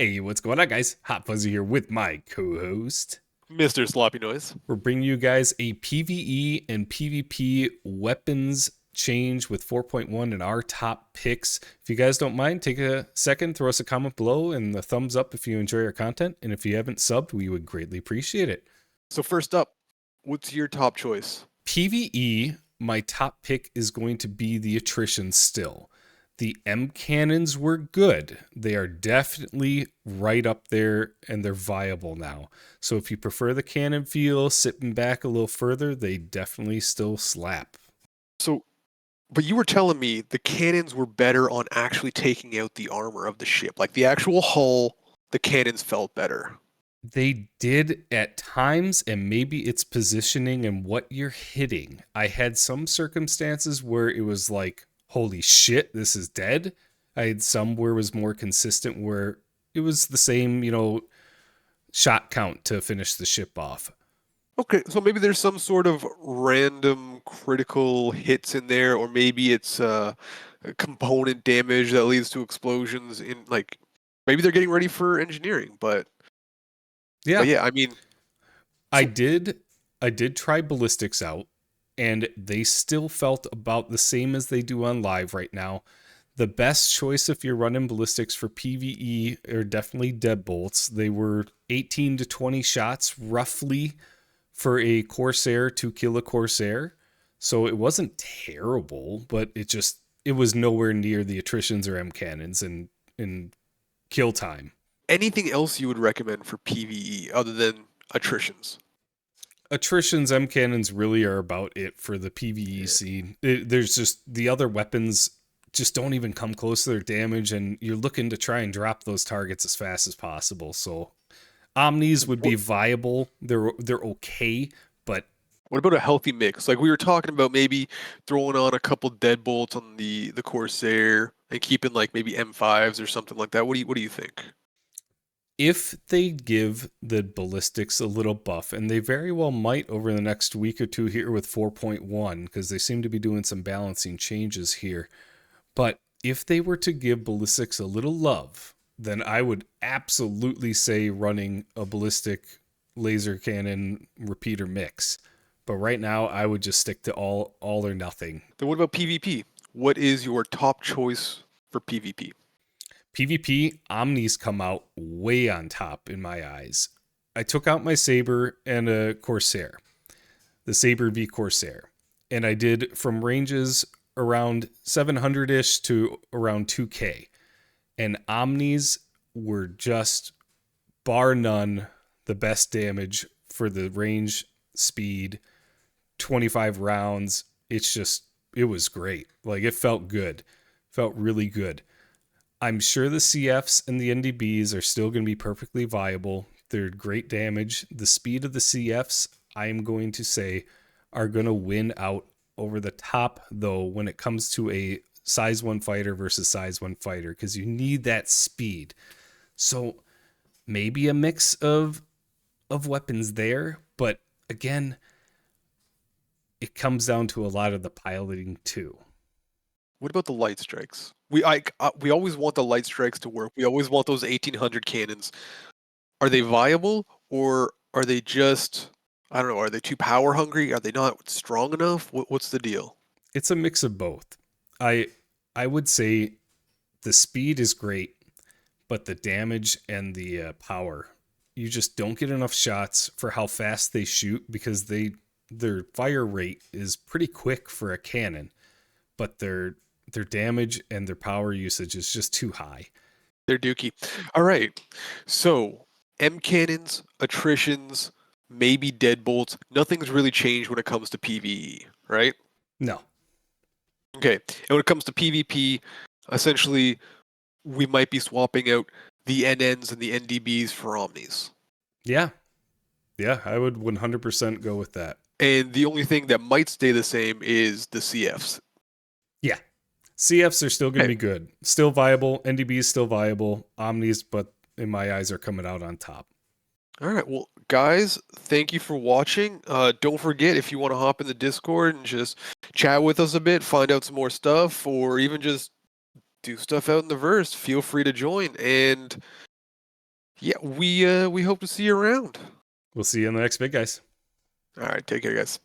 Hey, what's going on, guys? Hot Fuzzy here with my co-host. Mr. Sloppy Noise. We're bringing you guys a PvE and PvP weapons change with 4.1 and our top picks. If you guys don't mind, take a second, throw us a comment below and the thumbs up if you enjoy our content. And if you haven't subbed, we would greatly appreciate it. So first up, what's your top choice? PvE, my top pick is going to be the attrition still. The M cannons were good. They are definitely right up there and they're viable now. So if you prefer the cannon feel, sitting back a little further, they definitely still slap. So, but you were telling me the cannons were better on actually taking out the armor of the ship. Like the actual hull, the cannons felt better. They did at times, and maybe it's positioning and what you're hitting. I had some circumstances where it was like, holy shit, this is dead. I had some where it was more consistent, where it was the same, shot count to finish the ship off. Okay, so maybe there's some sort of random critical hits in there, or maybe it's component damage that leads to explosions in like maybe they're getting ready for engineering, but Yeah, yeah, I mean, I so did. I did try ballistics out, and they still felt about the same as they do on live right now. The best choice if you're running ballistics for PvE are definitely deadbolts. They were 18 to 20 shots roughly for a Corsair to kill a Corsair. So it wasn't terrible, but it was nowhere near the attritions or M cannons in kill time. anything else you would recommend for PvE other than attritions? Attritions, M cannons really are about it for the PvE Yeah. scene. There's just the other weapons just don't even come close to their damage, and you're looking to try and drop those targets as fast as possible. So Omnis would be What viable. They're okay, but what about a healthy mix? Like we were talking about maybe throwing on a couple deadbolts on the Corsair and keeping like maybe M5s or something like that. What do you think? if they give the ballistics a little buff, and they very well might over the next week or two here with 4.1, because they seem to be doing some balancing changes here. But if they were to give ballistics a little love, then I would absolutely say running a ballistic laser cannon repeater mix. But right now, I would just stick to all or nothing. Then what about PvP? What is your top choice for PvP? PvP, Omnis come out way on top in my eyes. I took out my Saber and a Corsair, the Saber v Corsair, and I did from ranges around 700 ish to around 2K. And Omnis were just, bar none, the best damage for the range, speed, 25 rounds. It was great. Like, it felt good. Felt really good. I'm sure the CFs and the NDBs are still going to be perfectly viable. They're great damage. The speed of the CFs, I am going to say, are going to win out over the top, though, when it comes to a size 1 fighter versus size 1 fighter, because you need that speed. So maybe a mix of weapons there, but again, it comes down to a lot of the piloting too. What about the light strikes? We always want the light strikes to work. We always want those 1800 cannons. Are they viable or are they just I don't know, are they too power hungry? Are they not strong enough? What's the deal? It's a mix of both. I I would say the speed is great, but the damage and the power, you just don't get enough shots for how fast they shoot, because their fire rate is pretty quick for a cannon, but their damage and their power usage is just too high. They're dookie. All right. So, M cannons, attritions, maybe deadbolts. Nothing's really changed when it comes to PvE, right? No. Okay. And when it comes to PvP, essentially, we might be swapping out the NNs and the NDBs for Omnis. Yeah. Yeah, I would 100% go with that. And the only thing that might stay the same is the CFs. Yeah. CFs are still going to Okay. be good. Still viable. NDB is still viable. Omnis, but in my eyes, are coming out on top. All right. Well, guys, thank you for watching. Don't forget if you want to hop in the Discord and just chat with us a bit, find out some more stuff, or even just do stuff out in the verse, feel free to join. And Yeah, we hope to see you around. We'll see you in the next bit, guys. All right, take care, guys.